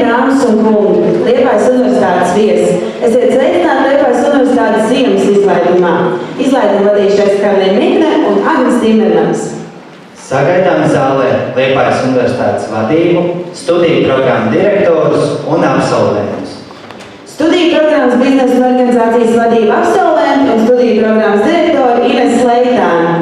dāmas un kungi, Liepājas universitātes viesi, esiet sveicināti Liepājas universitātes ziemas izlaidumā. Izlaidumu vadīšais Karlija Mikne un Agnes Timermans. Sagaidām zālē Liepājas universitātes vadību, studiju programmu direktorus un absolventus. Studiju programmas biznesa un organizācijas vadību absolventi un studiju programmas direktori Ines Leitāna.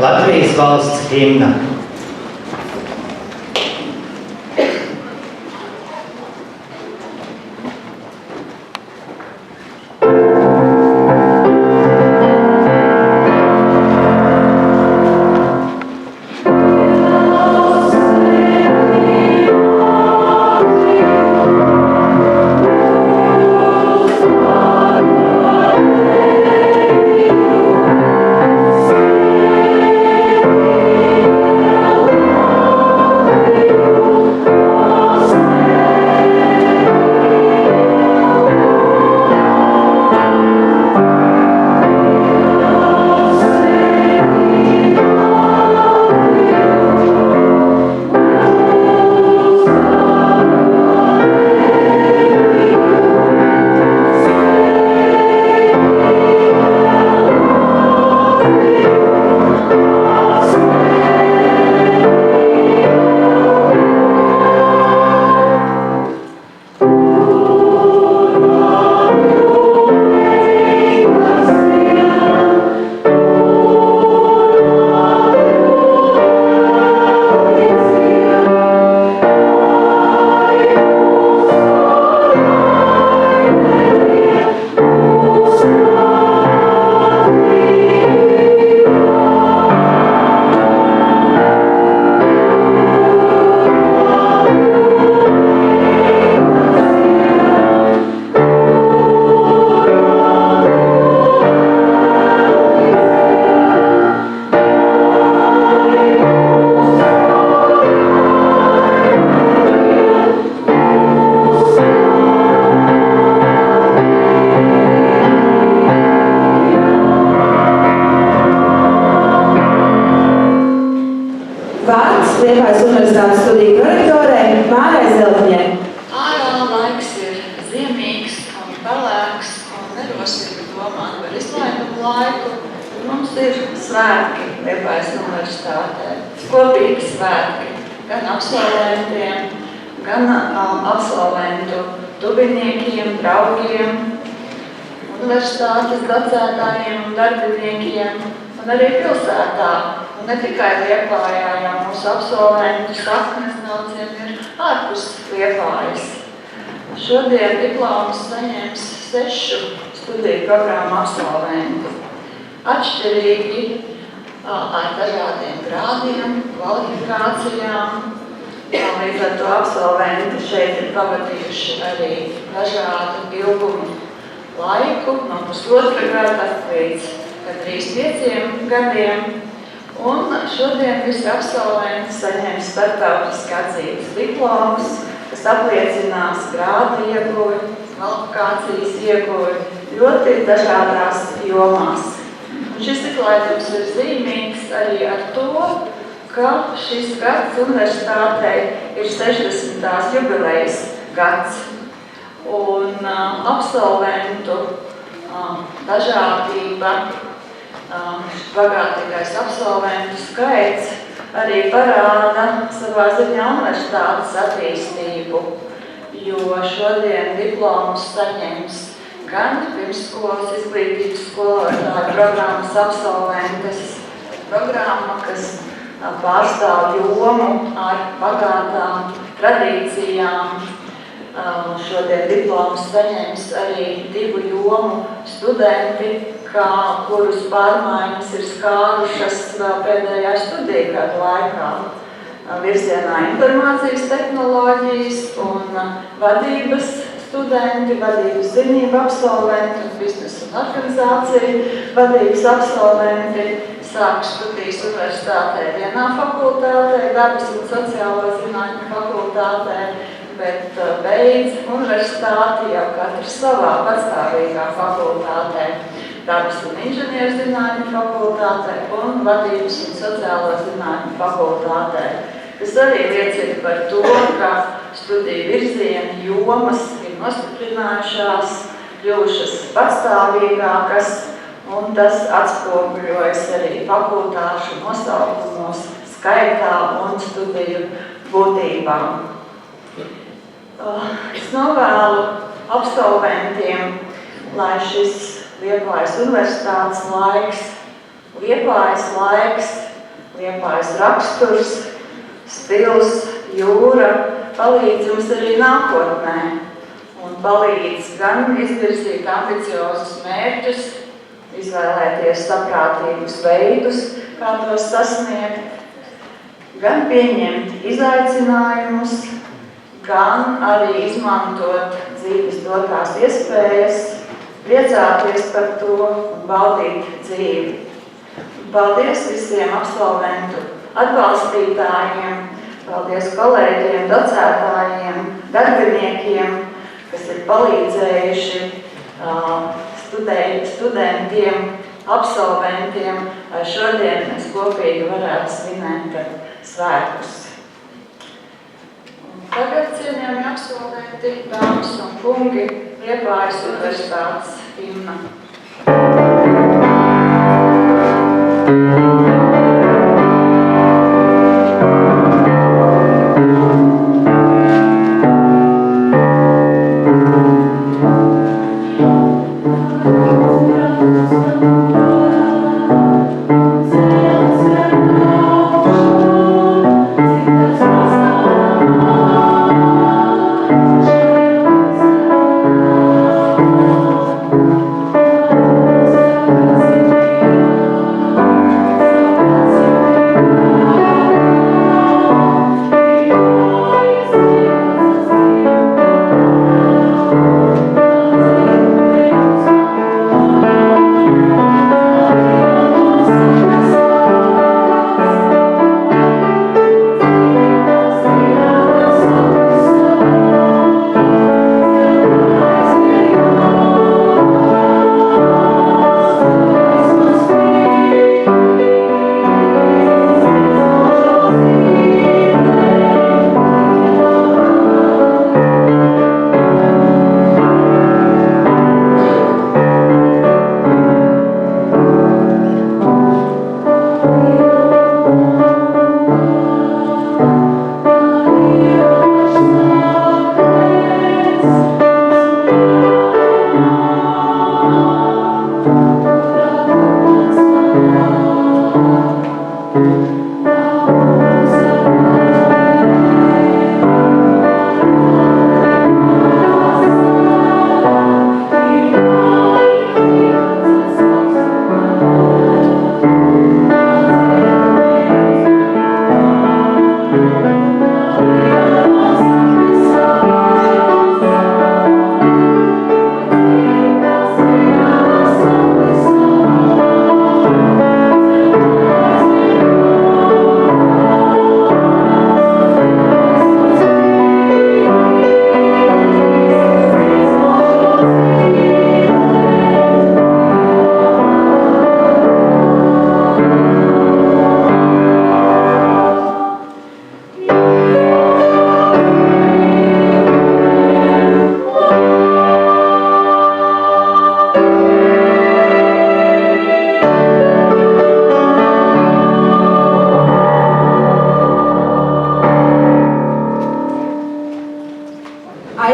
Latvijas valsts himna. Liepājas universitātes studiju prorektorei Mārai Zeltņai. Ārā laiks ir ziemīgs un pelēks un nerosīgi domāt par izlaidumu laiku. Mums ir svētki Liepājas universitātē, kopīgi svētki gan absolventiem, gan absolventu tuviniekiem, draugiem, universitātes docētājiem un darbiniekiem un arī pilsētā. Un ne tikai Liepājā, jo mūsu absolventu saknes daudziem ir ārpus Liepājas. Šodien diplomus saņems 6 studiju programmu absolventi. Atšķirīgi ar dažādiem grādiem, kvalifikācijām. Līdz ar to absolventi šeit ir pavadījuši arī dažādu ilgumu laiku, no pusotra gada līdz gandrīz 5 gadiem. Un šodien visi absolventi saņem starptautiski atzītas diplomas, kas apliecinās grādu ieguvi, kvalifikācijas ieguvi ļoti dažādās jomās. Un šis izlaidums ir zīmīgs arī ar to, ka šis gads universitātei ir 60. jubilejas gads. Un absolventu dažādība, bagātīgais absolventu skaits arī parāda savā ziņā universitātes attīstību, jo šodien diplomus saņems gan pirmsskolas izglītības skolotāju programmas absolventes, programma, kas pārstāv jomu ar bagātām tradīcijām. Šodien diplomus saņems arī 2 jomu studenti, kurus pārmaiņas ir skārušas vēl pēdējā studiju gadu laikā. Virzienā informācijas tehnoloģijas un vadības studenti, vadības zinību absolventi un biznesa un organizāciju vadības absolventi sāk studijas universitātē vienā fakultātē, dabas un sociālo zinātņu fakultātē, bet beidz universitāti jau katrs savā pastāvīgā fakultātē, dabas un inženierzinātņu fakultātē un vadības un sociālo zinātņu fakultātē. Tas arī liecina par to, ka studiju virzieni jomas ir nostiprinājušās, kļuvušas patstāvīgākas, un tas atspoguļojas arī fakultāšu nosaukumos, skaitā un studiju būtībā. Es novēlu absolventiem, lai šis Liepājas universitātes laiks, Liepājas laiks, Liepājas raksturs, stils, jūra palīdz jums arī nākotnē un palīdz gan izvirzīt ambiciozus mērķus, izvēlēties saprātīgus veidus, kā tos sasniegt, gan pieņemt izaicinājumus, gan arī izmantot dzīves dotās iespējas, priecāties par to un baudīt dzīvi. Paldies visiem absolventu atbalstītājiem, paldies kolēģiem, docētājiem, darbiniekiem, kas ir palīdzējuši studentiem, absolventiem, lai šodien mēs kopīgi varētu svinēt svētkus. Tagad, cienījami absolventi, dāmas un kungi, Liepājas universitātes himna.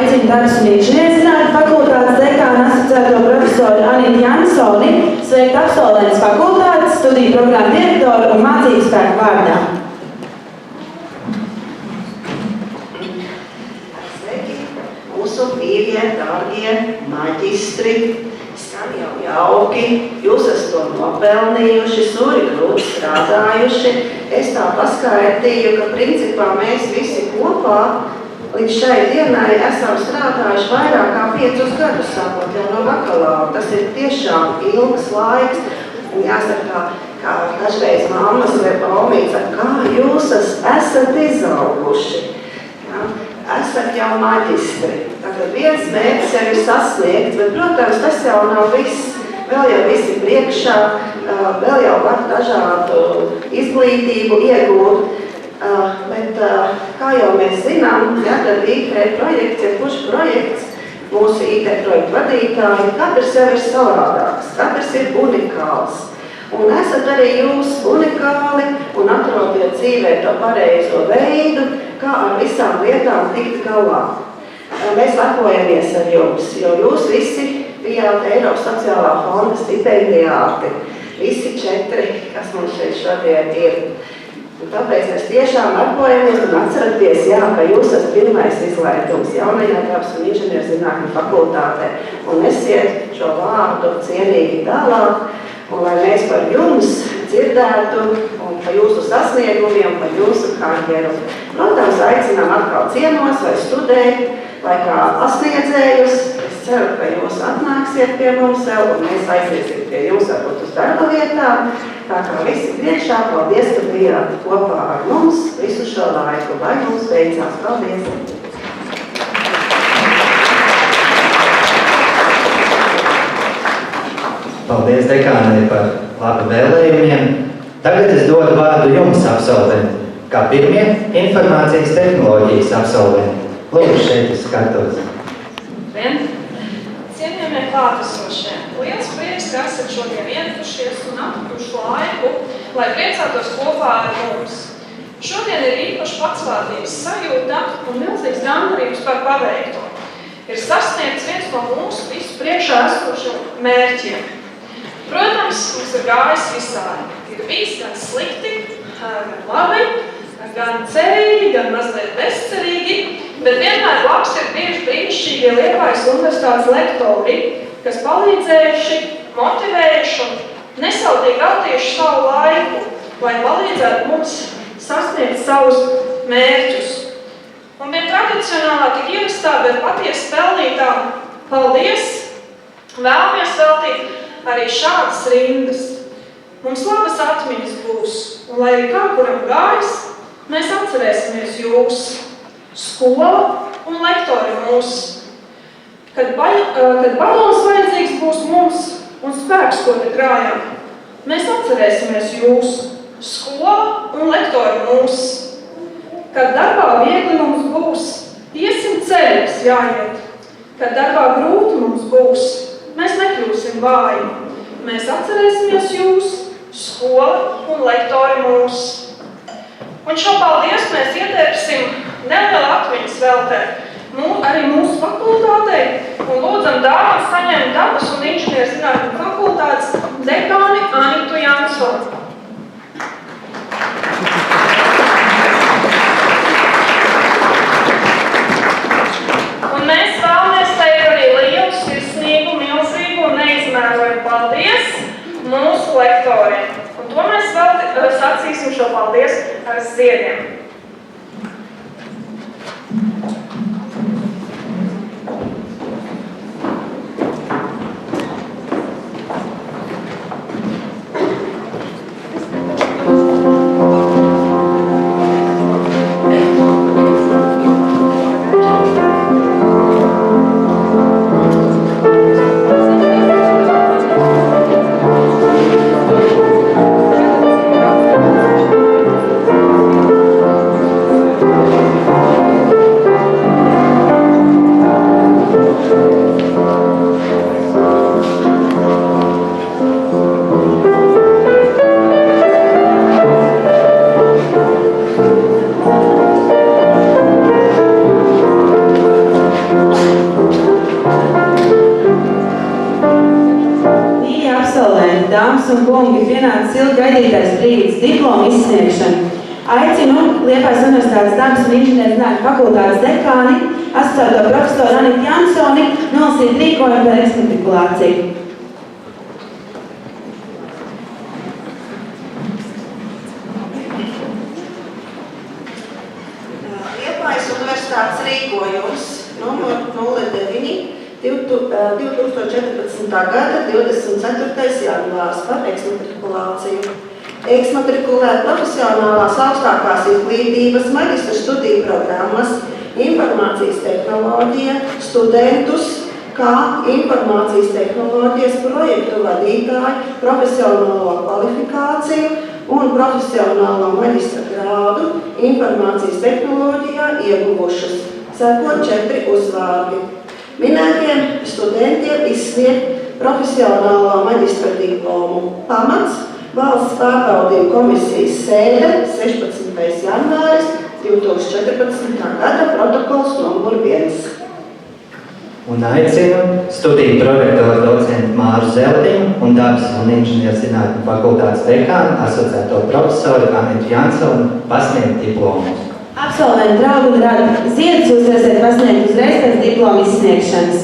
aicinu darbs un inženierzinātņu fakultātes dekāna asociēto profesoru Anitu Jansoni sveikt absolventus fakultātes, studiju programmu direktoru un mācību spēku vārdā. Sveiki, mūsu mīļie, dārgie maģistri, skan jau jauki, jūs esat to nopelnījuši, suri grūti strādājuši. Es tā paskaitīju, ka principā mēs visi kopā līdz šai dienai esam strādājuši vairāk kā 5 gadus, sākot jau no bakalaura. Tas ir tiešām ilgs laiks, un jāsaka, kā dažreiz mammas vai paumīca, kā jūs esat izauguši. Ja? Esat jau maģistri. Tātad viens mērķis jau ir sasniegts, bet, protams, tas jau nav viss. Vēl jau visi priekšā, vēl jau var dažādu izglītību iegūt. Bet, kā jau mēs zinām, ja, tad IT projekts ir kurš projekts, mūsu IT projektu vadītāji, katrs jau ir savādāks, katrs ir unikāls. Un esat arī jūs unikāli un atrodiet dzīvē to pareizo veidu, kā ar visām lietām tikt galā. Mēs lepojamies ar jums, jo jūs visi bijāt Eiropas sociālā fonda stipendiāti. Visi 4, kas mums šeit šodien ir. Un tāpēc mēs tiešām lepojamies un atceraties, jā, ka jūs esat pirmais izlaidums jaunajā darbs un inženierzinātņu fakultātē. Un nesiet šo vārdu cienīgi tālāk, un lai mēs par jums dzirdētu un par jūsu sasniegumiem, par jūsu karjeru. Protams, aicinām atkal ciemos vai studēt, vai kā pasniedzējus. Es ceru, ka jūs atnāksiet pie mums vēl, un mēs aiziesim pie jums varbūt uz darba vietām. Tā kā visi priekšā, paldies, ka bijāt kopā ar mums visu šo laiku. Lai mums veicās. Paldies! Paldies dekānei par labu vēlējumiem. Tagad es dodu vārdu jums, absolventi, kā pirmie informācijas tehnoloģijas absolventi. Lūdzu, šeit uz skatuves. Cienījamie klātesošie, liels prieks, ka esat šodien ieradušies un atlikuši laiku, lai priecātos kopā ar mums. Šodien ir īpaši patsvātības sajūta un milzīgs gandarījums par paveikto. Ir sasniegts viens no mūsu visu priekšā esošiem mērķiem. Protams, mums ir gājis visādi. Ir bijis gan slikti, gan labi, gan cerīgi, gan mazliet bezcerīgi, bet vienmēr labs ir bijuši brīnišķīgie Liepājas universitātes lektori, kas palīdzējuši, motivējuši un nesautīgi veltījuši savu laiku, lai palīdzētu mums sasniegt savus mērķus. Un bija tradicionālā tik ierastā, bet patiesi pelnītā paldies, vēlamies veltīt arī šādas rindas. Mums labas atmiņas būs, un lai arī kā kuram gājas, mēs atcerēsimies jūs, skola un lektori mūs. Kad balons vajadzīgs būs mums un spēks, ko te krājam, mēs atcerēsimies jūs, skola un lektori mūs. Kad darbā viegli mums būs, iesim ceļus jāiet. Kad darbā grūti mums būs, mēs nekļūsim vāji. Mēs atcerēsimies jūs, skola un lektori mūs. Un šo paldies mēs ietērpsim nelielu atmiņas veltēt arī mūsu fakultātei un lūdzam dāvāt saņemt dabas un inženierzinātņu fakultātes dekāni Anitu Jansoni. Un mēs vēlamies teikt arī lielu, sirsnīgu, milzīgu un neizmērojumu paldies mūsu lektoriem. Un to mēs vēl sacīsim šo paldies ar ziediem. un kungi, pienācis ilgi gaidītais brīdis - diplomu izsniegšana. Aicinu Liepājas Universitātes dabas un inženierzinātņu fakultātes dekāni, asociēto profesoru Anitu Jansoni, nolasīt rīkojumu par eksmatrikulāciju. Liepājas Universitātes rīkojums numur 09 2014. gada 24. janvārs par eksmatrikulāciju. Eksmatrikulēt profesionālās augstākās izglītības maģistra studiju programmas, informācijas tehnoloģija, studentus, kā informācijas tehnoloģijas projektu vadītāju, profesionālo kvalifikāciju un profesionālo maģistra grādu informācijas tehnoloģijā ieguvušas. Sekot 4 uzvārdi. Minētiem studentiem izsniegt profesionālo maģistra diplomu. Pamats Valsts pārbaudījuma komisijas sēde 16. janvāris 2014. gada protokols numur 1. Un aicinu studiju prorektoru docentu Māru Zeltiņu un dabas un inženierzinātņu fakultātes dekānu asociēto profesoru Anitu Jansonu pasniegt diplomus. Absolventu draugu un radu ziedus jūs varēsiet pasniegt uzreiz pēc diplomu izsniegšanas.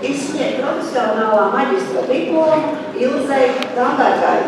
Izsniegt profesionālā maģistra diplomu Ilzei Tambergai.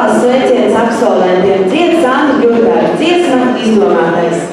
Speciāls sveiciens absolventiem dzied Sandra Jurgāra dziesma Izdomātais.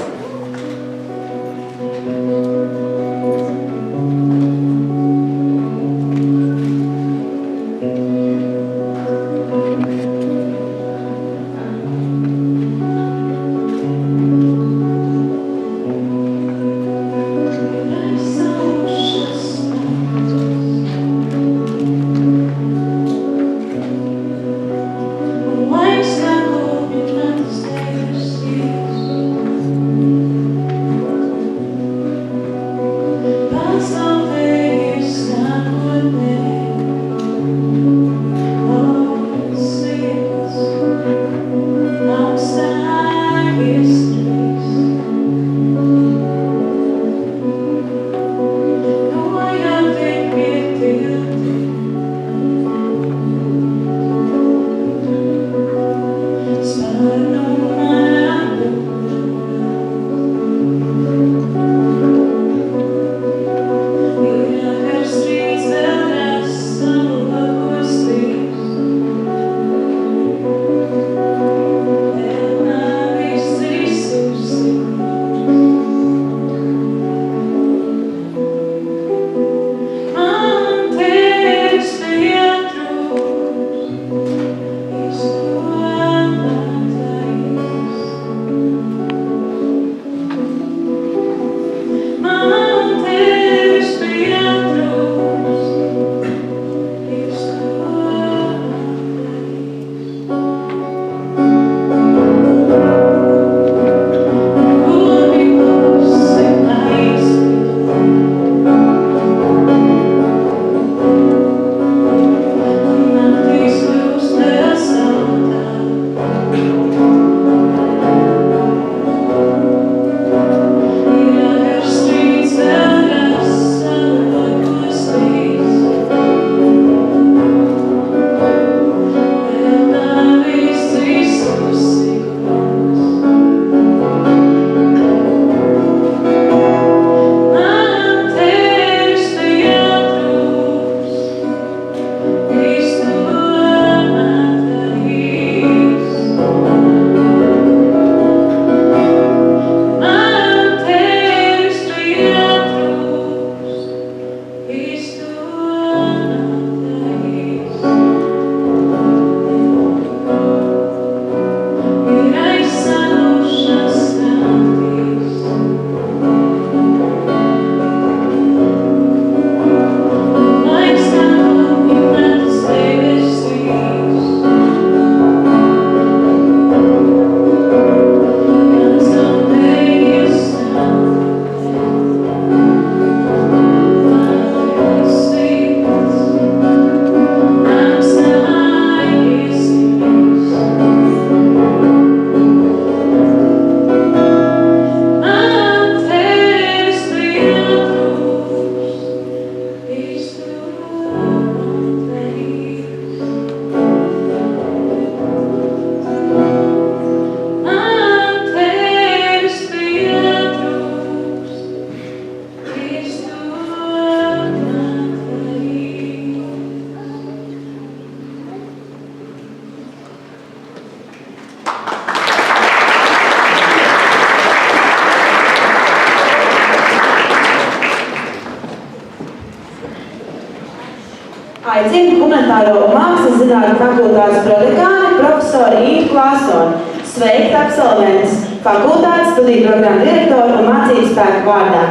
Aicinu humanitāro mākslas zinātņu fakultātes prodekāni profesori Intu Klāsoni sveikt absolventus fakultātes studiju programmu direktoru un mācību spēku vārdā.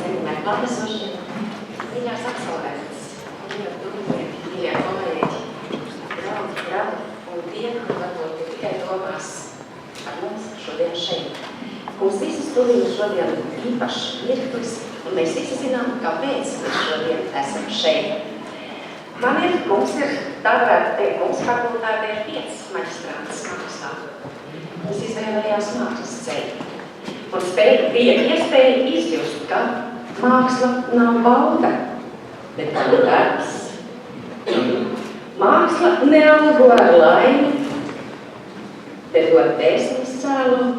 Cienījamie klātesošie, mīļās absolventus, mīļo dubļieki, mīļie kolēģi, draugi, brāļi un tie, kur varbūt tikai domās ar mums šodien šeit. Mums visi studiju šodien īpaši mirklis, un mēs visi zinām, kāpēc mēs šodien esam šeit. Mums ir, tā varētu teikt, mums fakultātē ir 5 maģistrātas mākslā. Mums izvēlējās mākslas ceļu. Un bija iespēja izjust, ka māksla nav bauda, bet tā ir darbs. Māksla nealgo ar laimi, bet dod dvēseles cēlumu.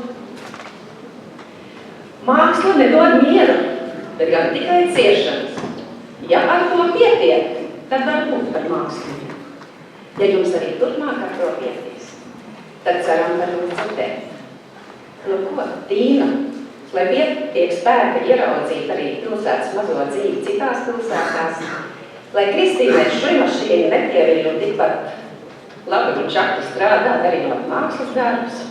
Māksla nedod mieru, bet gan tikai ciešanas. Ja ar to pietiek, tad var būt par mākslinieku. Ja jums arī turpmāk ar to pietīs, tad ceram par jums dzirdēt. Nu ko, Tīna, lai tiek spēka ieraudzīt arī pilsētas mazo dzīvi citās pilsētās, lai Kristīnai šlimašīni nepieviļu tikpat labi un čakli strādā, darījot mākslas darbus,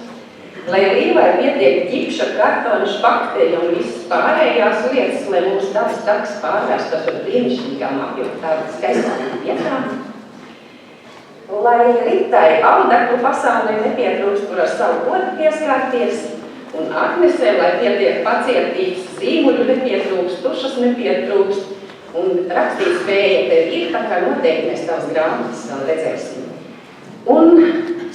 lai Līvai pietiek ģipša, kartona, špakteļi un visas pārējās lietas, lai mūsu dabas taks pārvērstos un brīnišķīgām apjūtām skaistām vietām, lai Ritai audeklu pasaulē nepietrūkst, kur ar savu godu pieskārties, un Agnesē, lai pietiek pacietības, zīmuļu nepietrūkst, tušas nepietrūkst, un rakstīt spēja tev ir, tā kā noteikti mēs tavas grāmatas vēl redzēsim. Un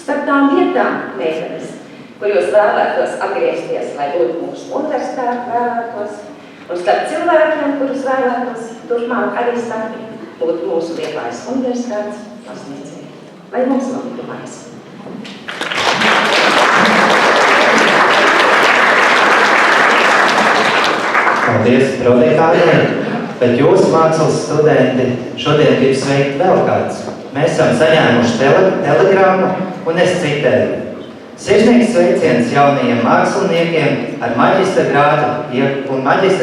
starp tām vietām, meitenes, kur jūs vēlētos atgriezties, lai būtu mūsu universitāti vēlētos, un starp cilvēkiem, kurus vēlētos turpmāk arī starp, būtu mūsu Liepājas universitātes pasniedzēji. Lai mums notikumais. Paldies prodekāniem, bet jūs, mākslas studenti, šodien grib sveikt vēl kāds. Mēs esam saņēmuši telegrammu, un es citēju. Sirsnīgs sveiciens jaunajiem māksliniekiem ar maģistra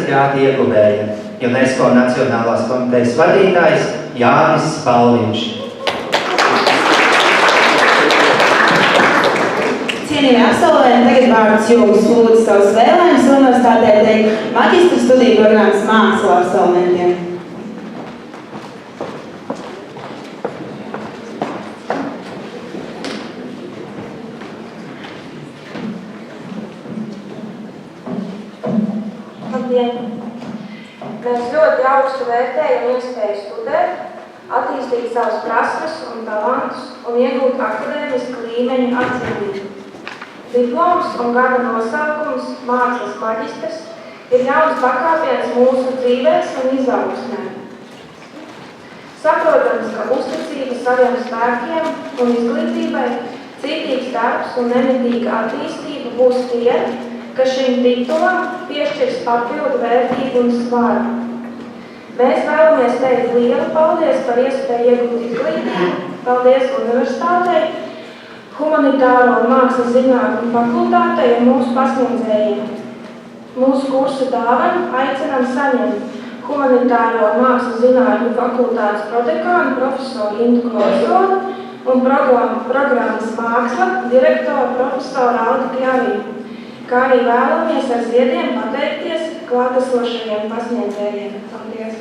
grādu ieguvējiem, UNESCO Nacionālās komitejas vadītājs Jānis Spalviņš. Cienījamie absolventi, tagad vārds jums lūdzu savus vēlējumus universitātē teikt maģistra studiju programmas mākslu absolventiem. Labdien! Mēs ļoti augstu vērtējam iespēju studēt, attīstīt savas prasmes un talantus un iegūt akadēmisku līmeņu atzīmību. Diploms un gada nosaukums mākslas maģistrs ir jauns pakāpiens mūsu dzīvēs un izaugsmē. Saprotams, ka uzticība saviem spēkiem un izglītībai, cītīgs darbs un nemitīga attīstība būs tie, ka šim titulam piešķirs papildu vērtību un svaru. Mēs vēlamies teikt lielu paldies par iespēju iegūt izglītību, paldies universitātei, humanitāro un mākslas zinātņu fakultātei un mūsu pasniedzējiem. Mūsu kursu dāvanu aicinām saņemt humanitāro un mākslas zinātņu fakultātes prodekānu profesoru Intu Krosonu un programmas māksla direktoru profesoru Aldi Kļavību, kā arī vēlamies ar ziediem pateikties klātesošajiem pasniedzējiem. Paldies!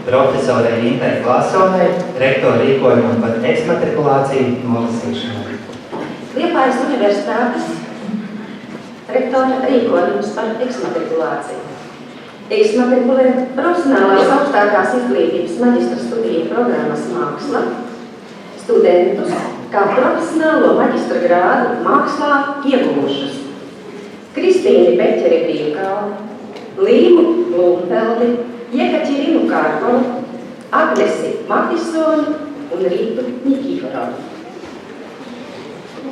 Profesorei Intai Klāsonai, rektora rīkojumam par eksmatrikulāciju nolasīšanai. Liepājas universitātes rektora rīkojums par eksmatrikulāciju. Eksmatrikulē profesionālās augstākās izglītības maģistra studiju programmas māksla studentus kā profesionālo maģistra grādu mākslā ieguvušas Kristīni Beķeri Brīvkalni, Līmu Blumfeldi, Jekaķirinu Kārpanu, Agnesi Matisoni un Rītu Nikiforovu.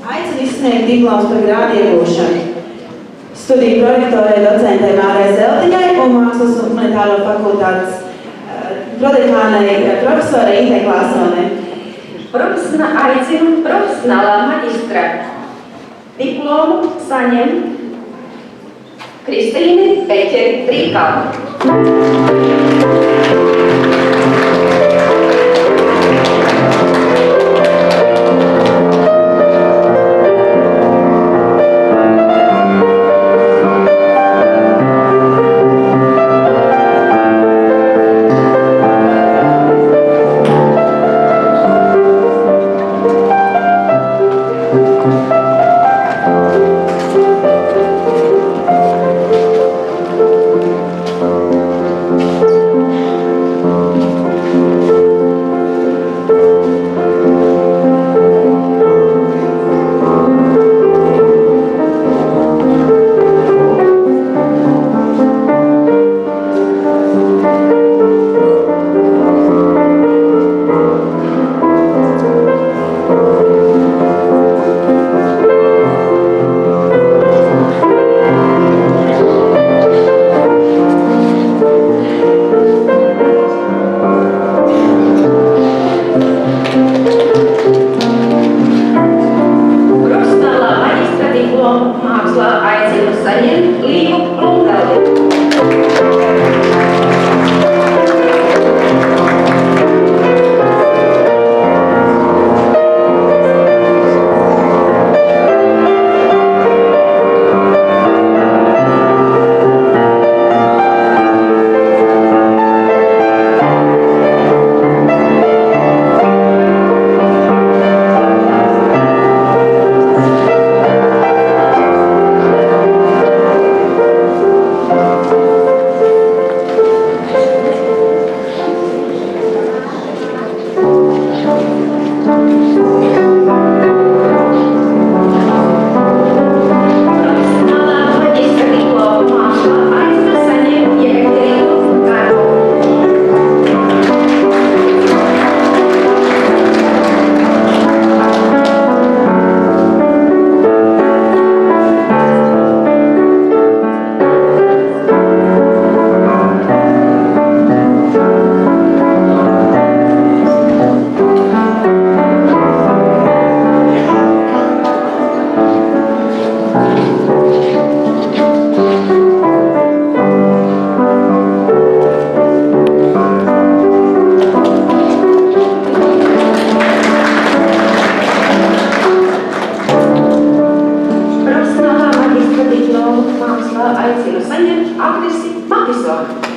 Aicinu izsniegt diplomus par grādu iegūšanu studiju prorektorei docentei Mārai Zeltiņai un mākslas un humanitāro fakultātes prodekānei profesorei Intai Klāsonai. Aicinu profesionālā maģistra diplomu saņemt Kristīni Beķeri Brīvkalni. Jansoni.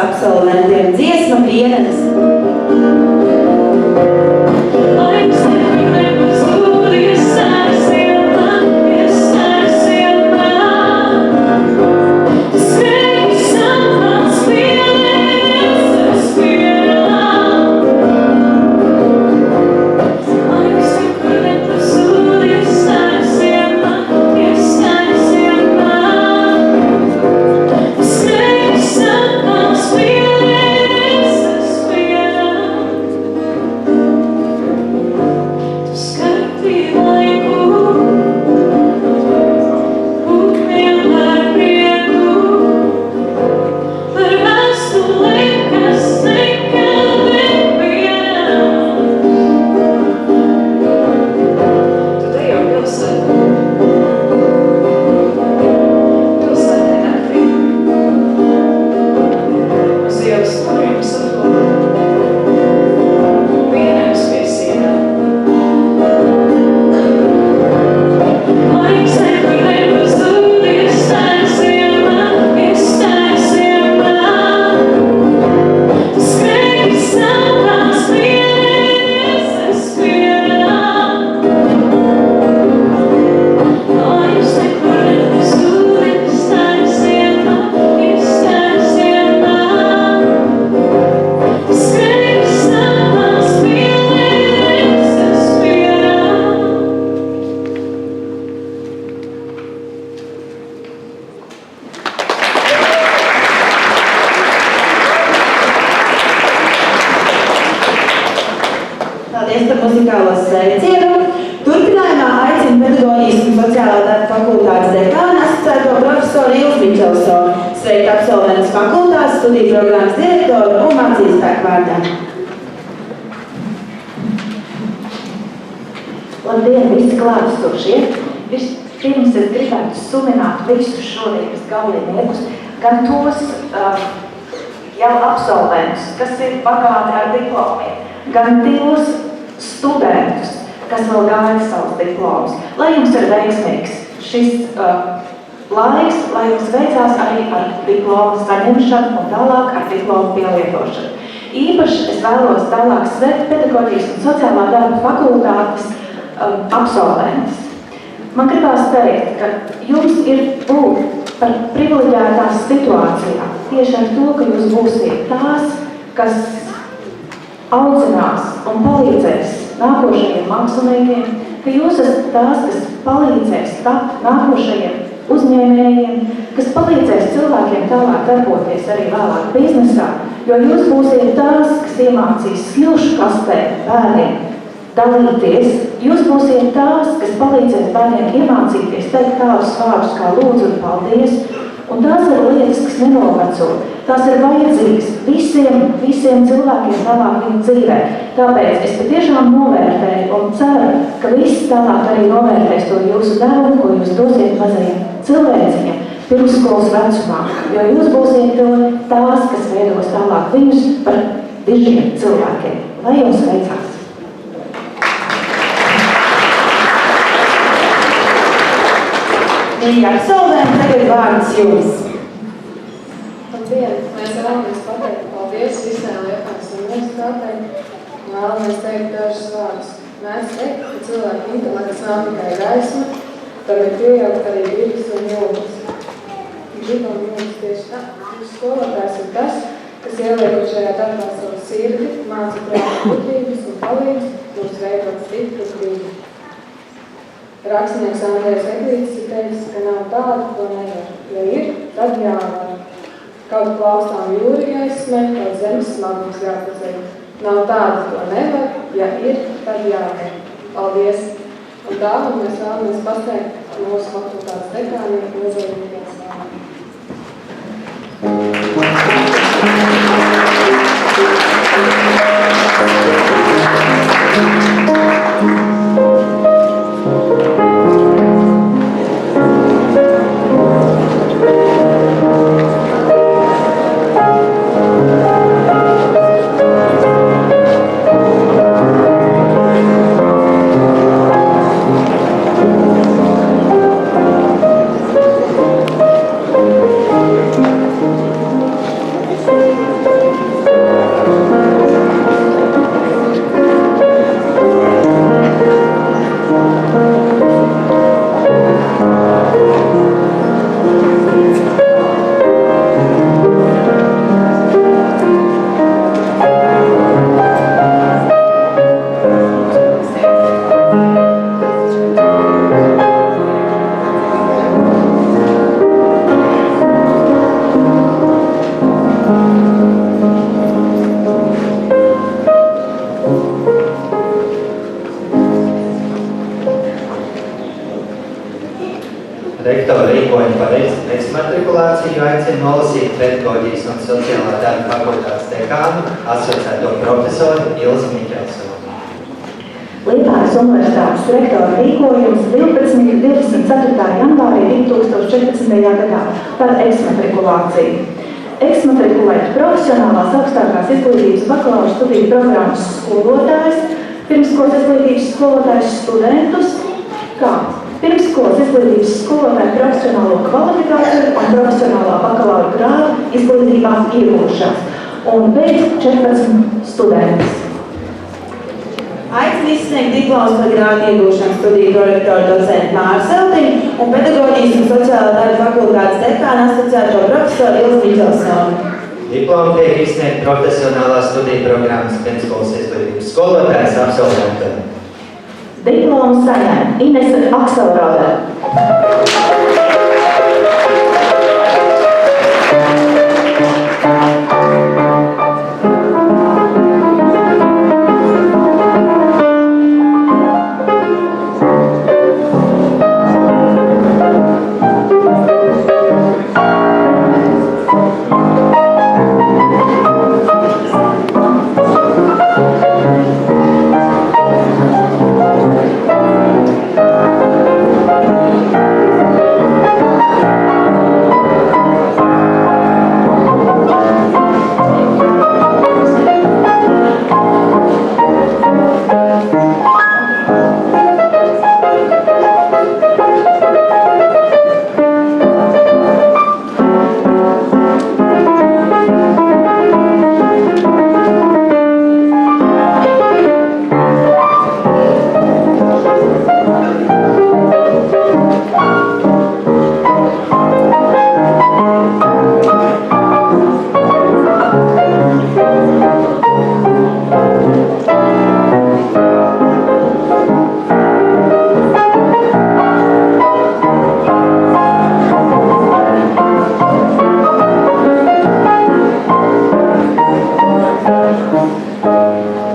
absolventiem dziesma dienas. Paldies par muzikālo sveicienu. Turpinājumā aicinu pedagoģijas un sociālā darba fakultātes dekānu asociēto profesoru Ilzu Mičelsonu, sveikt absolventus fakultātes, studiju programmas direktoru un mācībspēku vārdā. Labdien, visi klātesošie! Vispirms es gribētu sumināt visus šodienas gaujiniekus, gan tos jau absolventus, kas ir bagāti ar diplomiem, gan tos studentus, kas vēl gaida savus diplomus. Lai jums ir veiksmīgs šis laiks, lai jums veicās arī ar diplomu saņemšanu un tālāk ar diplomu pielietošanu. Īpaši es vēlos tālāk sveikt pedagoģijas un sociālā darba fakultātes absolventus. Man gribās teikt, ka jums ir būt par privileģētā situācijā tieši ar to, ka jūs būsiet tās, kas audzinās un palīdzēs nākošajiem māksliniekiem, ka jūs esat tās, kas palīdzēs tapt nākošajiem uzņēmējiem, kas palīdzēs cilvēkiem tālāk darboties arī vēlāk biznesā, jo jūs būsiet tās, kas iemācīs smilšu kastē bērniem dalīties, jūs būsiet tās, kas palīdzēs bērniem iemācīties teikt tādus vārdus kā lūdzu un paldies, un tās ir lietas, kas nenoveco. Tās ir vajadzīgas visiem cilvēkiem tālāk viņu dzīvē. Tāpēc es patiešām novērtēju un ceru, ka visi tālāk arī novērtēs to jūsu devumu, ko jūs dosiet mazajiem cilvēciņiem pirmsskolas vecumā, jo jūs būsiet tās, kas veidos tālāk viņus par dižiem cilvēkiem. Lai jums veicās! Mīļie absolventi, tagad vārds jums. Labdien! Mēs vēlamies pateikt paldies visai Liepājas universitātei un vēlamies teikt dažus vārdus. Mēs teikt, ka cilvēku intelekts nav tikai gaisma, tam ir pieaugt arī gribas un jūtas. Gribam jūtas tieši tā. Jūsu skolotājs ir tas, kas ieliekot šajā darbā savu sirdi, māca prāta gudrības un palīdz mums veidot stipru gribu. Rakstnieks Andrejs Eglītis ir teicis, ka nav tāda, ko nevar. Ja ir, tad jāvar. Kaut plaustām jūri jāizsmē, kaut zemes smagums jāpaceļ. Nav tāda, ko nevar, ja ir, tad jāvar. Paldies! Un tālāk mēs vēlamies pasniegt mūsu fakultātes dekāniem nozīmīgiem slāviem. Rektora rīkojumu par eksmatrikulāciju aicinu nolasīt pedagoģijas un sociālā darba fakultātes dekānu asociēto profesoru Ilzi Miķelsoni. Liepājas universitātes rektora rīkojums 24. janvārī 2014. gadā par eksmatrikulāciju. Eksmatrikulēt profesionālās augstākās izglītības bakalaura studiju programmas skolotājs, pirmsskolas izglītības skolotājs studentus, kā pirmsskolas izglītības skolotāju profesionālo kvalifikāciju un profesionālā bakalaura grādu izglītībā iegūšanas un beidz 14 studentus. Aicinu izsniegt diplomus par grādu iegūšanu studiju prorektoru docentu Māru Zeltiņu un pedagoģijas un sociālā darba fakultātes dekāna asociēto profesoru Ilzi Miķelsoni. Diplomu tiek izsniegt profesionālā studiju programmas pirmsskolas izglītības skolotājs absolventam. Diplomu saņem Inese Akselrode.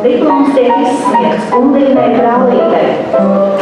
Diploms tiek izsniegts Undīnai Brālītei.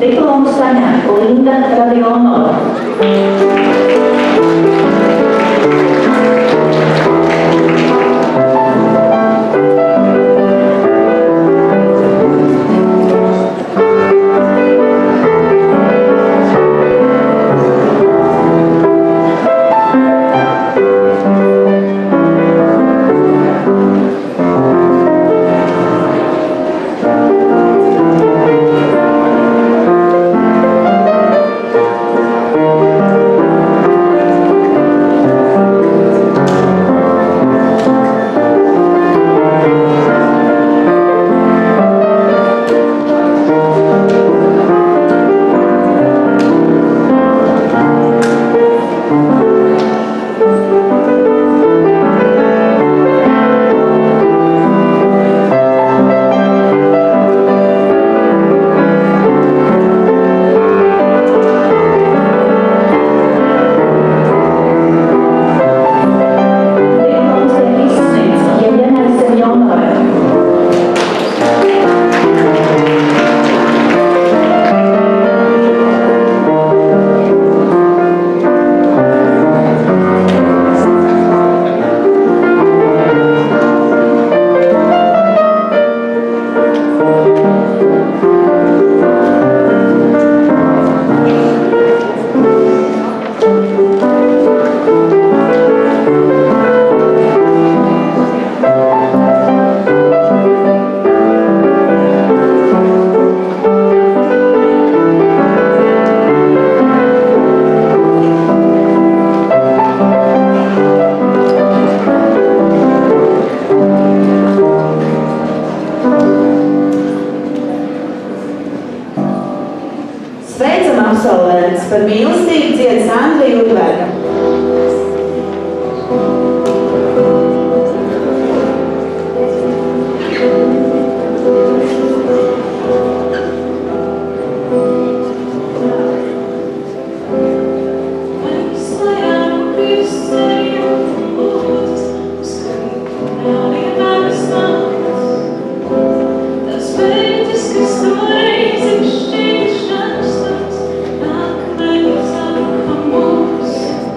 Diplomu saņem Linda Radionova. Sveicam absolventus par mīlestību dzied Sandra Jurberga. Nākamais, saka mums.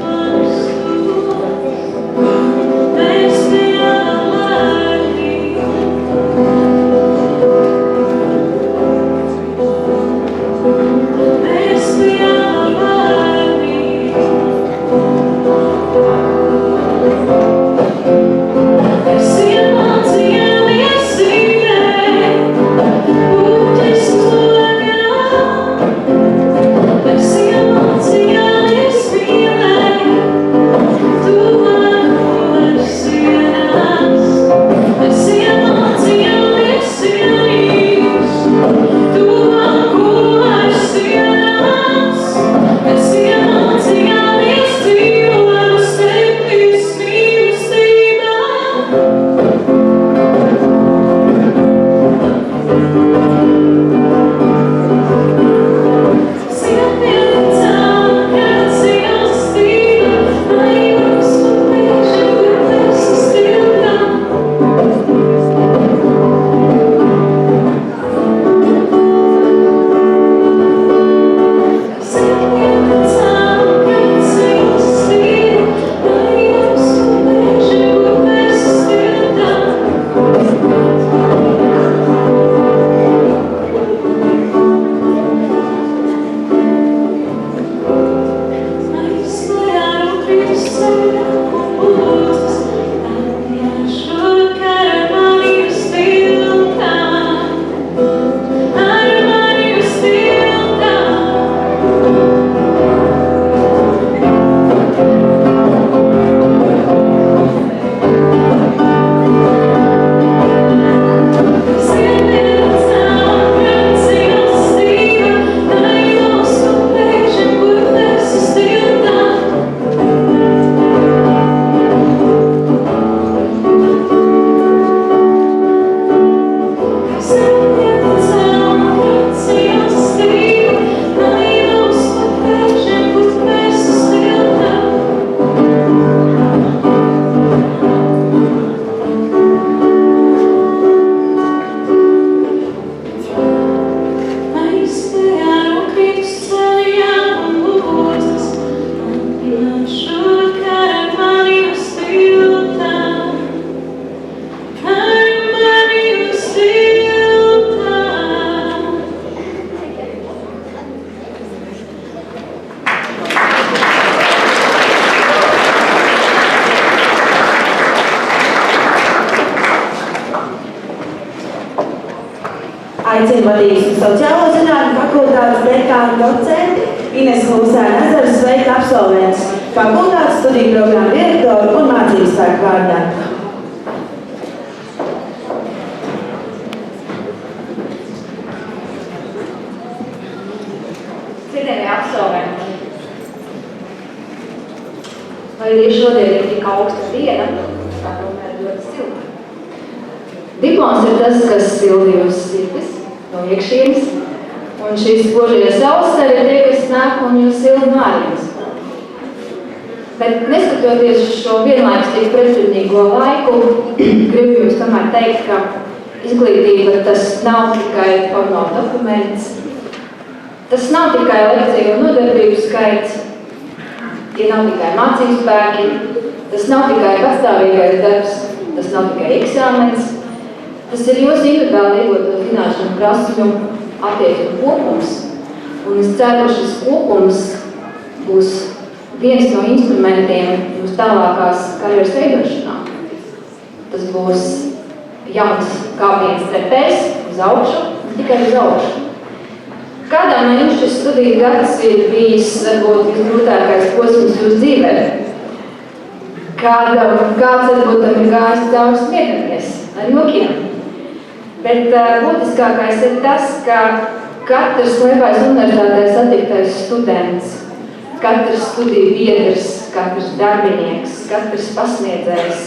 aicinu vadības un sociālo zinātņu fakultātes dekānu docenti Ines Klusēna-Ezeru sveikt absolventus fakultātes studiju programmu direktoru un mācību spēku vārdā. Cienījamie absolventi, lai arī šodien ir tik augsta diena, tā tomēr ļoti silta. Diploms ir tas, kas sildījus sirdis no iekšienes, un šīs spožie saulstari ir tie, kas nāk un jūs silda no ārienes. Bet neskatoties uz šo vienlaikus tik pretrunīgo laiku, gribu jums tomēr teikt, ka izglītība tas nav tikai formāla dokuments, tas nav tikai lekciju un nodarbību skaits, tie nav tikai mācību spēki, tas nav tikai patstāvīgais darbs, tas nav tikai eksāmens, tas ir jūsu individuāli iegūto zināšanu prasmju attieksmi kopums. Un es ceru, ka šis kopums būs viens no instrumentiem jūsu tālākās karjeras veidošanā. Tas būs jauns kāpiens trepēs uz augšu, tikai uz augšu. Kādām no jums šis studiju gads ir bijis varbūt visgrūtākais posms jūsu dzīvē? Kāds varbūt ir gājis cauri smiedamies ar jokiem? Bet būtiskākais ir tas, ka katrs Liepājas universitātē satiktais students, katrs studiju biedrs, katrs darbinieks, katrs pasniedzējs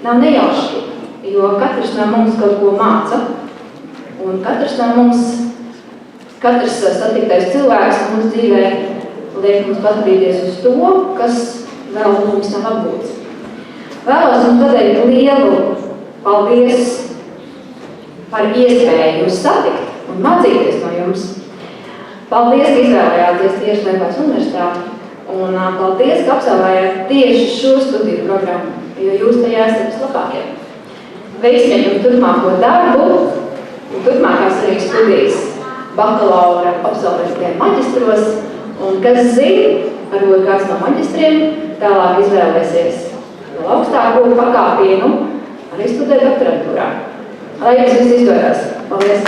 nav nejauši, jo katrs no mums kaut ko māca, un katrs no mums, katrs satiktais cilvēks mums dzīvē liek mums paskatīties uz to, kas vēl mums nav apgūts. Vēlos jums pateikt lielu paldies par iespēju jūs satikt un mācīties no jums. Paldies, ka izvēlējāties tieši Liepājas universitāti, un paldies, ka absolvējāt tieši šo studiju programmu, jo jūs tajā esat vislabākie. Veiksmīgi jums turpmāko darbu un turpmākās arī studijas bakalaura absolventiem maģistros, un kas zina, varbūt kāds no maģistriem tālāk izvēlēsies vēl augstāko pakāpienu arī studēt doktorantūrā. Lai jums viss izdodas. Paldies!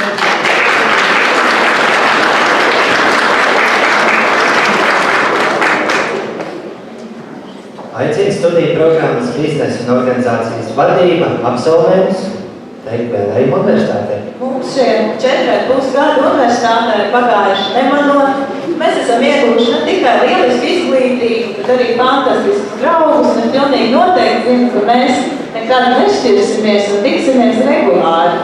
Aicinu studiju programmas biznesa un organizācijas vadība absolventus teikt vēlējumu universitātē. Mums šie 4,5 gadi universitātē pagājuši nemanot. Mēs esam ieguvuši ne tikai lielisku izglītību, bet arī fantastisku draugus, un pilnīgi noteikti zinu, ka mēs nekad nešķirsimies un tiksimies regulāri.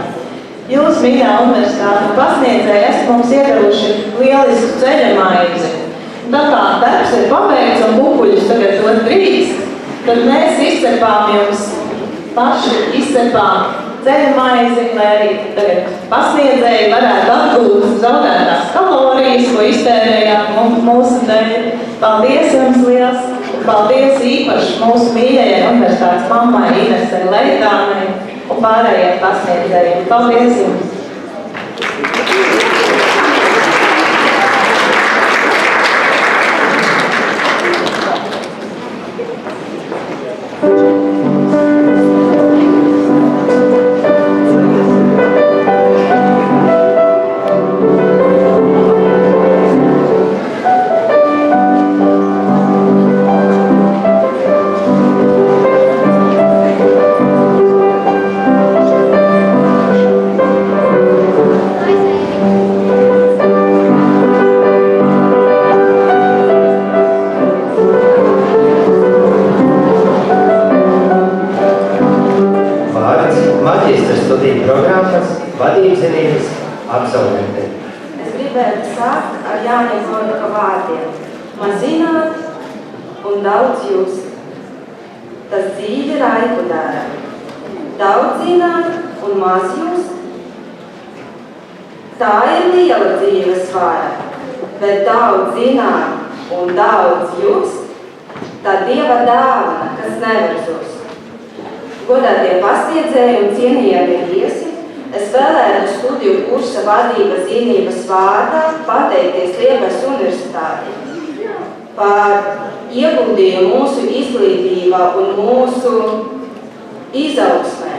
Jūs, mīļā universitāte pasniedzēji, esat mums iedevuši lielisku ceļamaizi. Tā kā darbs ir pabeigts un pupuļus tagad dot drīkst, tad mēs izcepām jums paši izcepām ceļamaizi, lai arī tagad pasniedzēji varētu atgūt zaudētās kalorijas, ko iztērējām mūsu dēļ. Paldies jums liels! Paldies īpaši mūsu mīļajai universitātes mammai Inesei Leitānai un pārējiem pasniedzējiem. Paldies jums! Bet daudz zināt un daudz just, tā Dieva dāvana, kas nevar zust. Godātie pasniedzēji un cienījamie viesi, es vēlētu studiju kursa vadības zinības vārdā pateikties Liepājas universitātei par ieguldījumu mūsu izglītībā un mūsu izaugsmē.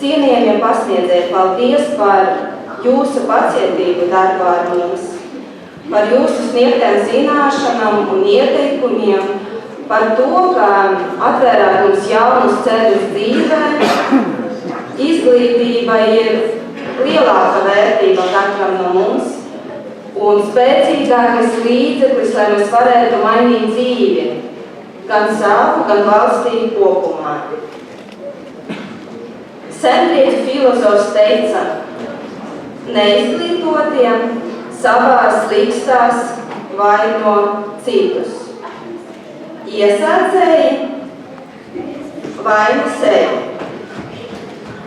Cienījamie pasniedzēji, paldies par jūsu pacietību darbā ar mums, par jūsu sniegtām zināšanām un ieteikumiem, par to, ka atvērāt mums jaunus ceļus dzīvē. Izglītība ir lielāka vērtība katram no mums un spēcīgākais līdzeklis, lai mēs varētu mainīt dzīvi, gan savu, gan valstī kopumā. Sengrieķu filozofs teica, neizglītotie savās likstās vaino citus. Iesācēji vaina sevi,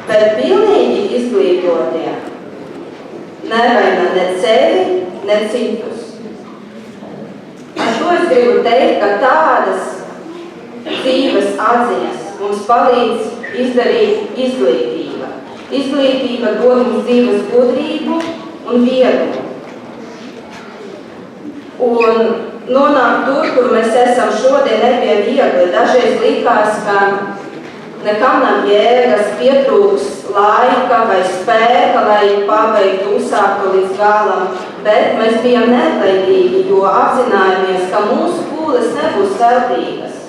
bet pilnīgi izglītotie nevaina ne sevi, ne citus. Ar to es gribu teikt, ka tādas dzīves atziņas mums palīdz izdarīt izglītība. Izglītība dod mums dzīves gudrību un viedumu. Un nonākt tur, kur mēs esam šodien, nebija viegli. Dažreiz likās, ka nekam nav jēgas, pietrūks laika vai spēka, lai pabeigtu uzsāktu līdz galam. Bet mēs bijām neatlaidīgi, jo apzinājāmies, ka mūsu pūles nebūs veltīgas.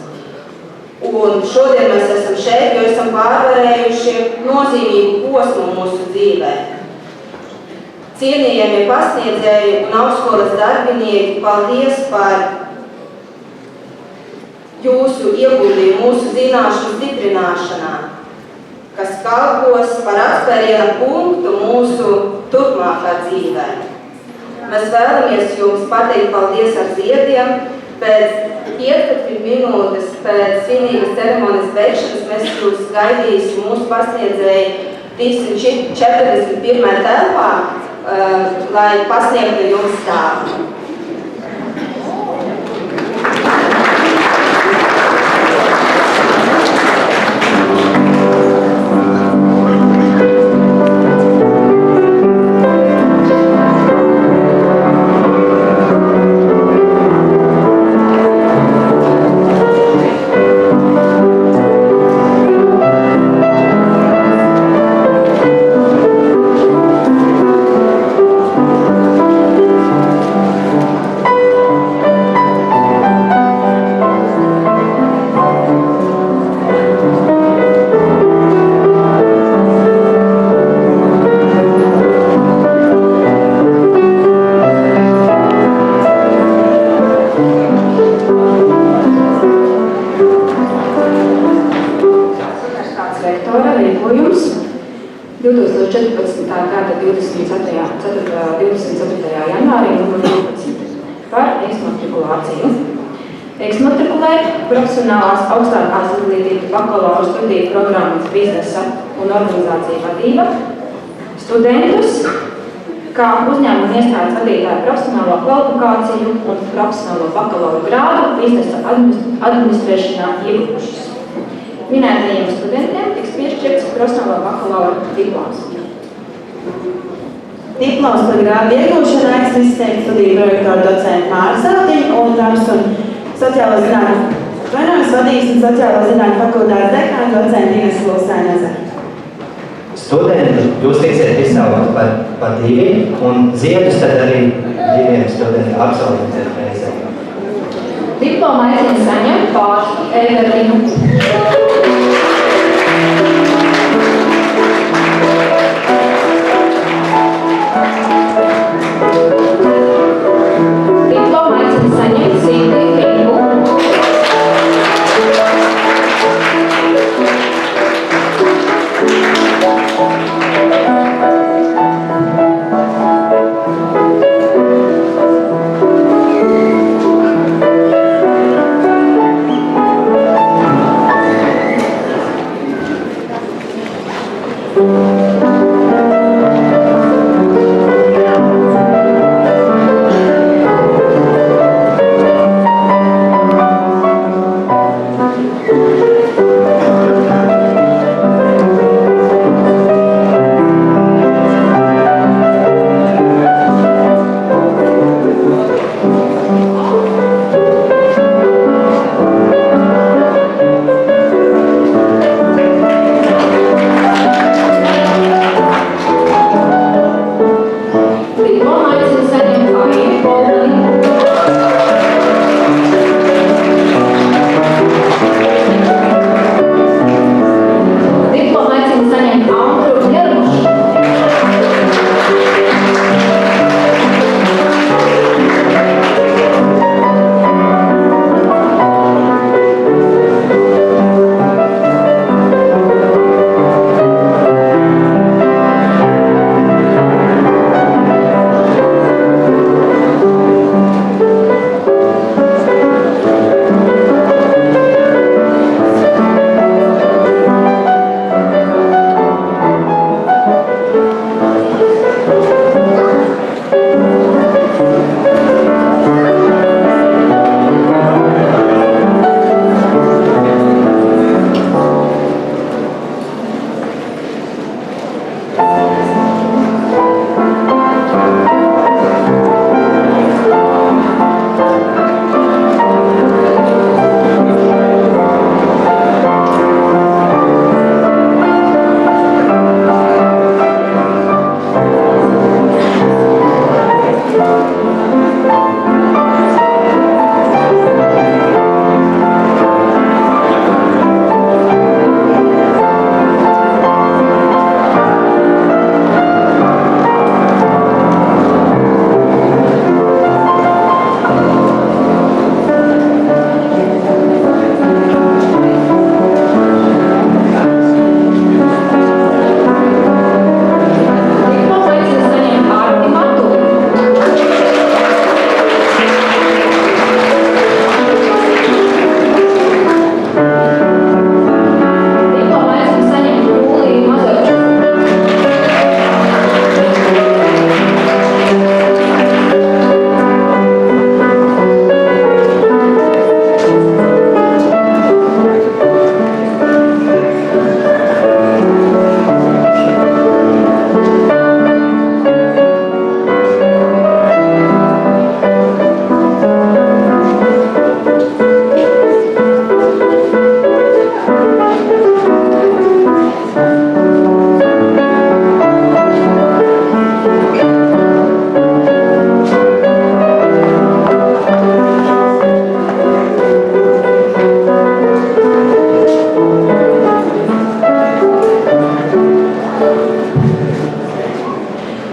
Un šodien mēs esam šeit, jo esam pārvarējuši nozīmīgu posmu mūsu dzīvē. Cienījamie pasniedzēji un augstskolas darbinieki, paldies par jūsu ieguldījumu mūsu zināšanu stiprināšanā, kas kalpos par atspēriena punktu mūsu turpmākā dzīvē. Mēs vēlamies jums pateikt paldies ar ziediem. Pēc 15 minūtes pēc svinīgas ceremonijas beigšanas mēs jūs gaidīsim mūsu pasniedzēji 241. telpā, lai pasniegtu jums stāvu. Profesionālās augstākās izglītības bakalaura studiju programmas biznesa un organizācija vadība, studentus, kā uzņēmuma iestādes vadītāju profesionālo kvalifikāciju un profesionālo bakalaura grādu biznesa administrēšanā ieguvušas. Minētajiem studentiem tiks piešķirts profesionālo bakalaura diploms. Diploms par grādu iegūšanu aicina izteikt studiju projektoru docentu Māru Zeltiņu un Darbs un sociālo zinātņu vadības un sociālo zinātņu fakultātes dekāna docenti Ines Lūsēneze. Studenti, jūs tiksiet izsaukti par divi, un ziedus tad arī diviem studentiem absolventiem reizē. Diplomu aicina saņemt pārstu Evelinu. Diplomu aicina saņemt Sīdiju Kingu.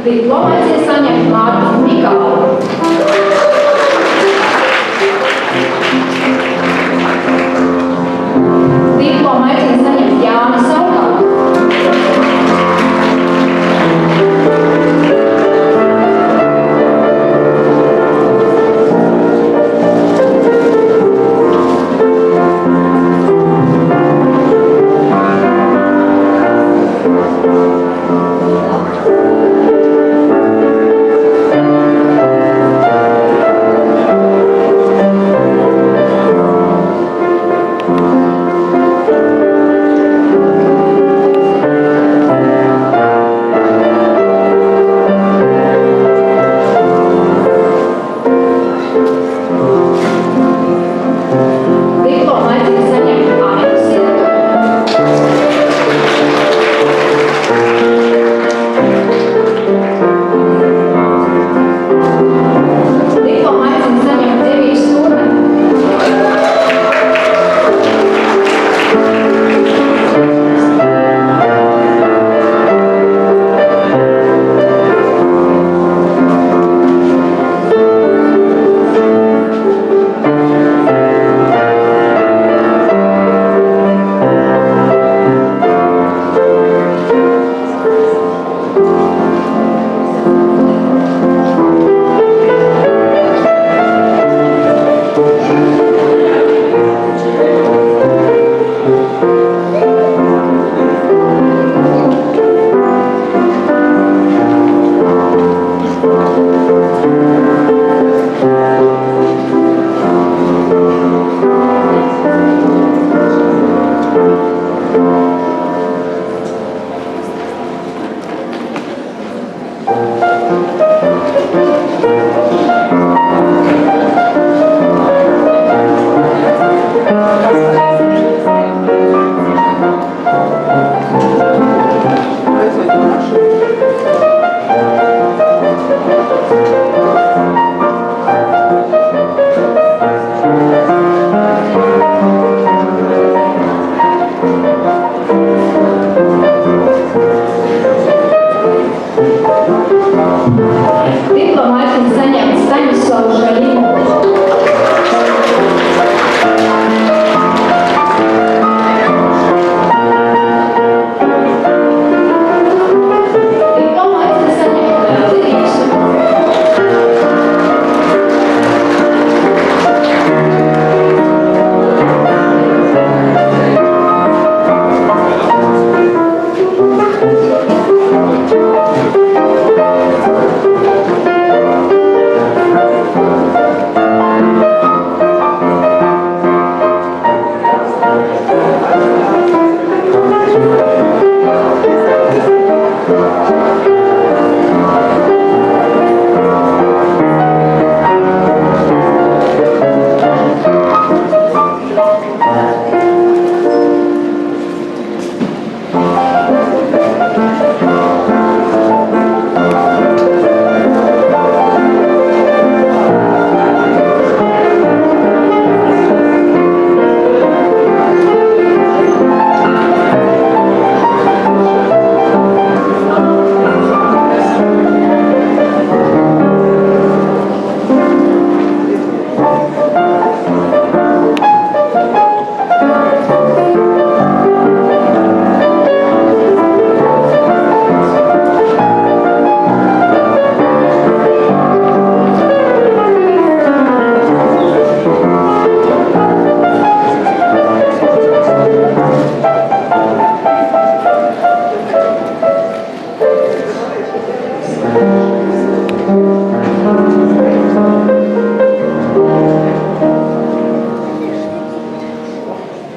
Diplomu aicina saņemt Mārtu Mikālu. Diplomu aicina saņemt Jāni Saukālu.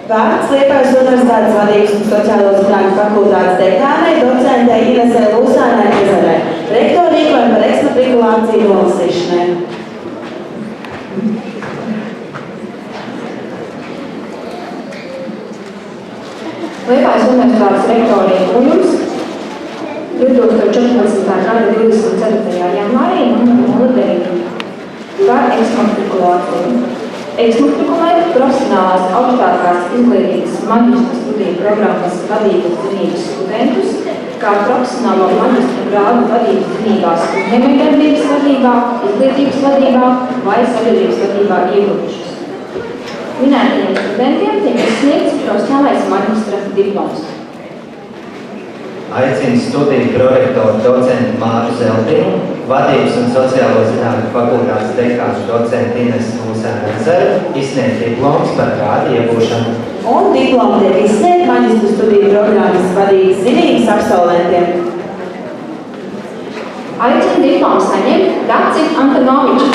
Vārds Liepājas Universitātes vadības un sociālo zinātņu fakultātes dekānei, docentei Inesei Lūsānai Ezerei. Rektori rīkojam par eksmatrikulāciju nolasīšanai. Liepājas Universitātes rektoriem un jums 2014. gada 24. janvārī numuru 09 par eksmatrikulāciju. Eksmatrikulēt profesionālās augstākās izglītības maģistra studiju programmas vadības zinības studentus, kā profesionālo maģistra grādu vadības zinībās uzņēmējdarbības vadībā, izglītības vadībā vai sabiedrības vadībā ieguvušus. Minētajiem studentiem tiek izsniegts profesionālais maģistra diploms. Aicinu studiju prorektoru docentu Māru Zeltiņu, vadības un sociālo zinātņu fakultātes dekānu docentu Inesu Lūsānu Ezeru izsniegt diplomus par grādu iegūšanu. Un diplomu tiek izsniegt maģistra studiju programmas vadības zinības absolventiem. Aicinu diplomu saņemt Daci Antonoviču.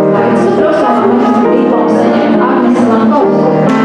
Aicinu profesionālā maģistra diplomu saņemt Agnese Lankovska.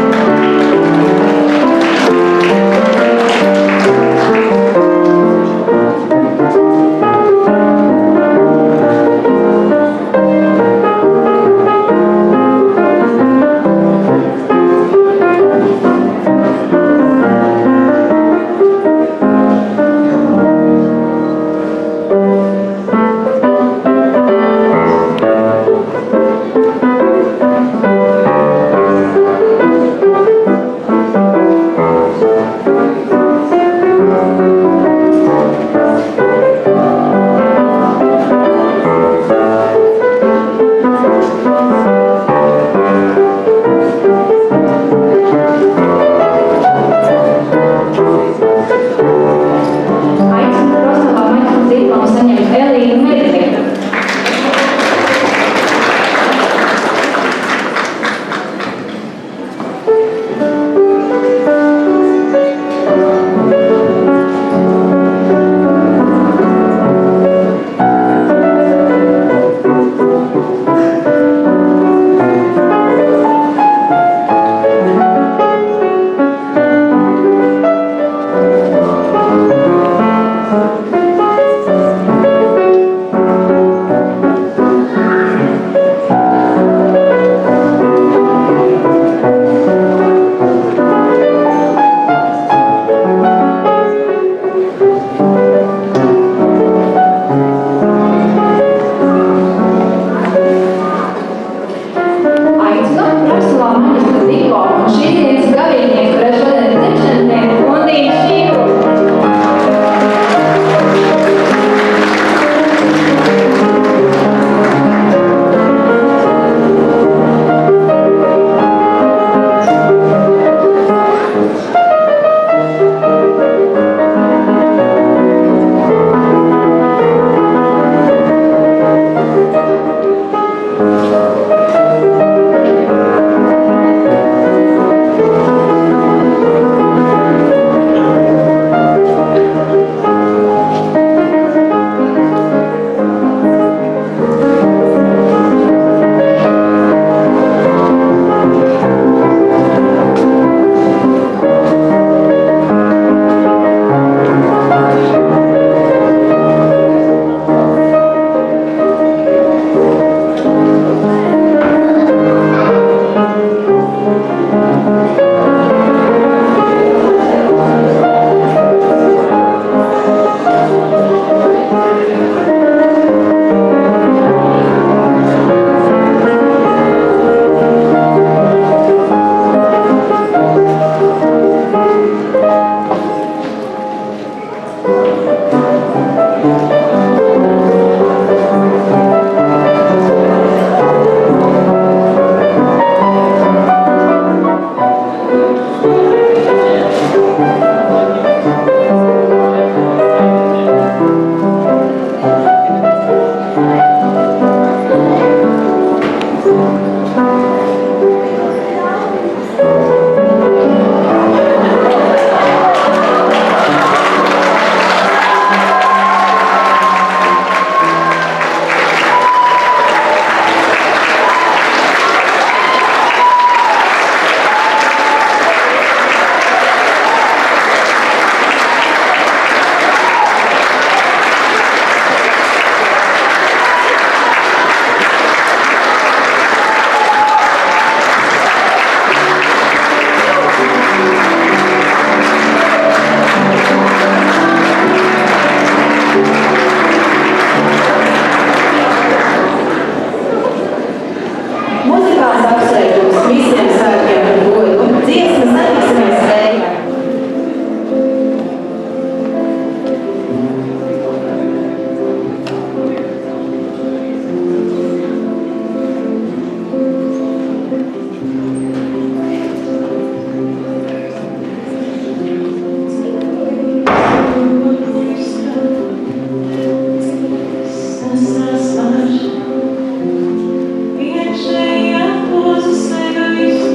Iekšējā poza sevi visu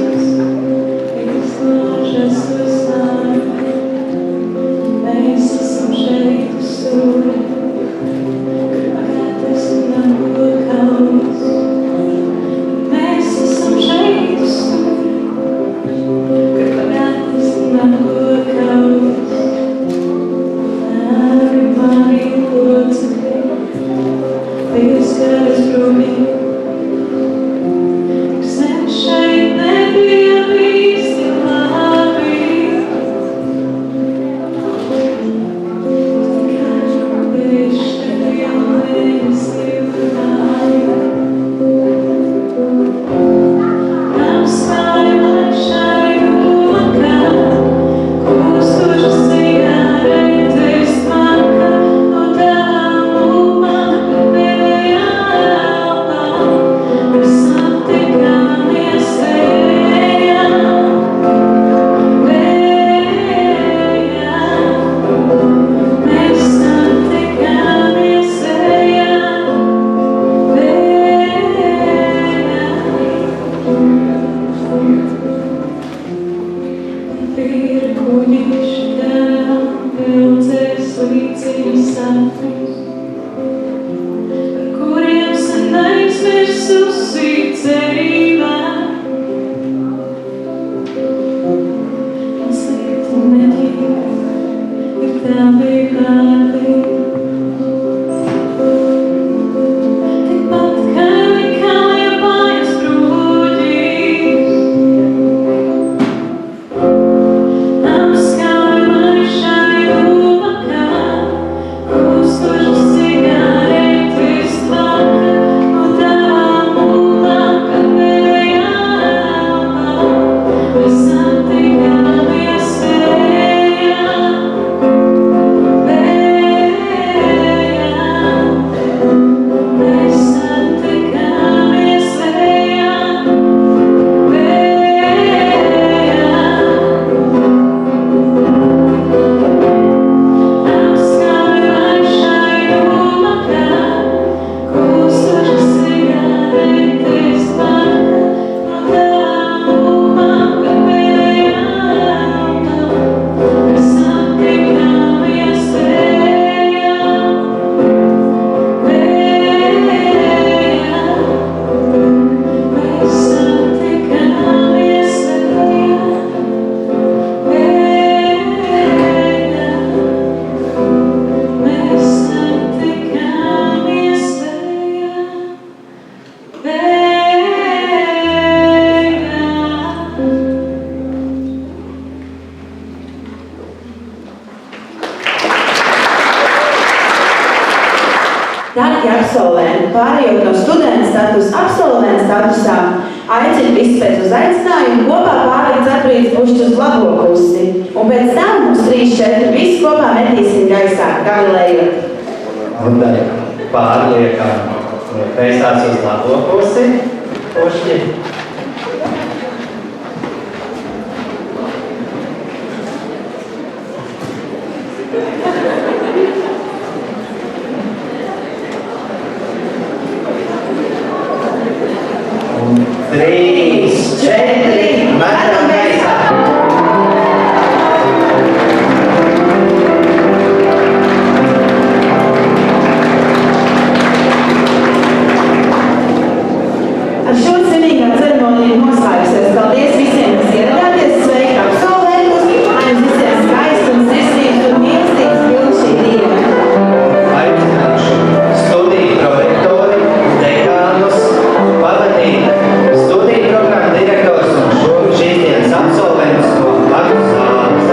statusā. Aicinu visus pēc uzaicinājumu kopā pārlikt cepurītes pušķi uz labo pusi. Un pēc tam uz 3-4 visi kopā metīsim gaisā, gavilējot. Un tad pārliekam kreisās uz labo pusi pušķi. Un 3, 4, metam gaisā! Ar šo svinīgā ceremonija noslēgsies. Paldies visiem, kas ieradāties, sveiki absolventus, lai jums visiem skaists un sirsnīgs un mīlestīgs pilns šī diena. Aicināšu studiju prorektori, dekānus, pavadīt studiju programmu direktors un šīs dienas absolventus no blakus zāles.